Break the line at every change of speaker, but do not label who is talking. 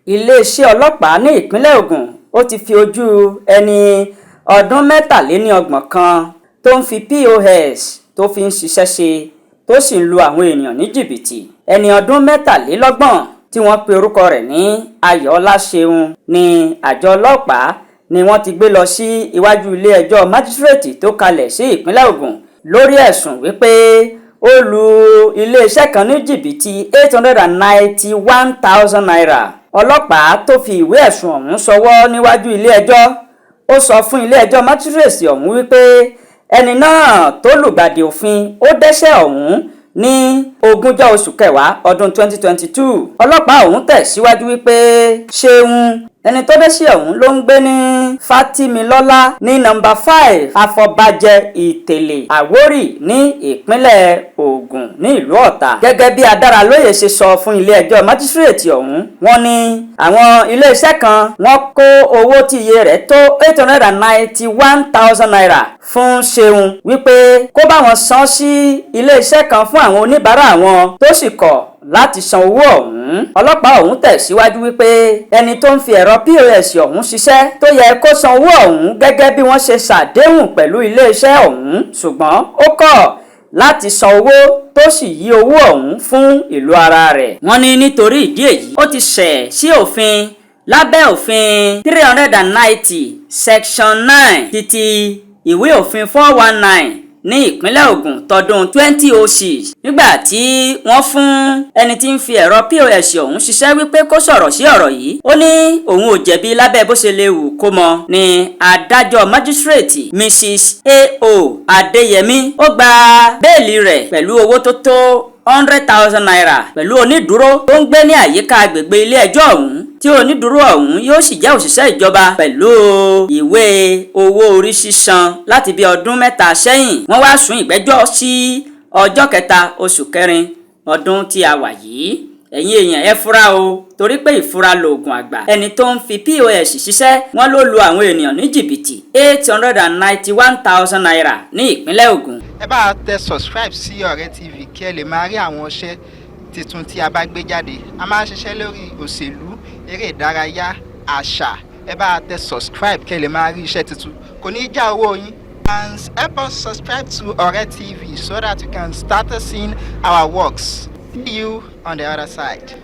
iléeṣẹ́ ọlọ́pàá ní ìpínlẹ̀ Ògùn ó ti fi ojú ẹni ọdún 23 kan tó ń fi POS tó fi ń ṣiṣẹ́ ṣe tó sì ń lu àwọn ènìyàn ní jìbìtì. ẹni ọdún 23 tí wọ́n pe orúkọ rẹ̀ ní Ayọ̀ọ́lá Ṣeun ní àjọ ọlọ́pàá ni wọ́n ti gbé lọ sí iwájú ilé ẹjọ́ májísírèètì tó kalẹ̀ sí ìpínlẹ̀ Ògùn lórí ẹ̀sùn wípé ó lu iléeṣẹ́ kan ní jìbìtì 891,000 naira. ọlọ́pàá tó fi ìwé ẹ̀sùn ọ̀hún ṣọwọ́ níwájú ilé ẹjọ́ ó sọ fún ilé ẹjọ́ májísírèètì ọ̀hún wípé ẹni náà tó lùgbàdì òfin ó dẹ́ṣẹ̀ ọ̀hún ní 20 oṣù kẹwàá ọdún 2022. ọlọ́pàá ọ̀hún tẹ̀síwájú wípé Ṣeun ẹni tó dẹ́ṣẹ̀ ọ̀hún ló ń gbé ní Fatimilọ́lá ní nọ́mbà 5 Afọbajẹ Ìtẹ̀lẹ̀ Àwórì ní ìpínlẹ̀ Ògùn ní ìlú Ọ̀tà. gẹ́gẹ́ bí Adáralóyè ṣe sọ fún ilé ẹjọ́ májísírèètì ọ̀hún, wọ́n ní àwọn iléeṣẹ́ kan wọ́n kó owó tí iye rẹ̀ tó 891,000 naira fún Ṣeun wípé kó bá wọn san sí iléeṣẹ́ kan fún àwọn oníbàárà wọn tó sì kọ̀ láti san owó ọ̀hún. ọlọ́pàá ọ̀hún tẹ̀síwájú wípé ẹni tó ń fi ẹ̀rọ POS ọ̀hún ṣiṣẹ́ tó yẹ kó san owó ọ̀hún gẹ́gẹ́ bí wọ́n ṣe ṣàdéhùn pẹ̀lú iléeṣẹ́ ọ̀hún, ṣùgbọ́n ó kọ̀ láti san owó tó sì yí owó ọ̀hún fún ìlú ara rẹ̀. wọ́n ní nítorí ìdí èyí ó ti ṣẹ̀ sí òfin lábẹ́ òfin 390 section 9 títí ìwé òfin 419 ní ìpínlẹ̀ Ògùn tọdún 2006 nígbà tí wọ́n fún ẹni tí ń fi ẹ̀rọ POS ọ̀hún ṣiṣẹ́ wípé kó sọ̀rọ̀ sí ọ̀rọ̀ yìí. ó ní òun ò jẹ̀bi lábẹ́ bó ṣe lè wù kó mọ ní adájọ́ májísírèètì Mrs. A.O. Adéyẹmí ó gba béèlì rẹ̀ pẹ̀lú owó tó tó 100,000 naira pẹ̀lú onídùúró tó ń gbé ní àyíká agbègbè ilé ẹjọ́ ọ̀hún tí onídùúró ọ̀hún yóò sì jẹ́ òṣìṣẹ́ ìjọba pẹ̀lú ìwé owó orí sísan láti bí ọdún 3 sẹ́yìn. wọ́n wá sún ìgbẹ́jọ́ sí ọjọ́ 3 oṣù kẹrin ọdún tí a wà yìí. ẹ̀yin èèyàn ẹ fura o, torí pé ìfura lòògùn àgbà. ẹni tó ń fi POS ṣiṣẹ́ wọ́n ló lu àwọn ènìyàn ní jìbìtì 891,000 naira ní ìpínlẹ̀ Ògùn.
ẹ bá tẹ subscribe sí Ọ̀rẹ́ TV kí ẹ lè máa rí àwọn iṣẹ́ tuntun tí a bá gbé jáde. a máa ń ṣiṣẹ́ lórí òṣèlú, eré ìdárayá, àṣà. ẹ bá tẹ subscribe kí ẹ lè máa rí iṣẹ́ tuntun, kò ní í já owó yín. And help us subscribe to Ọ̀rẹ́ TV so that you can start seeing our works. See you on the other side.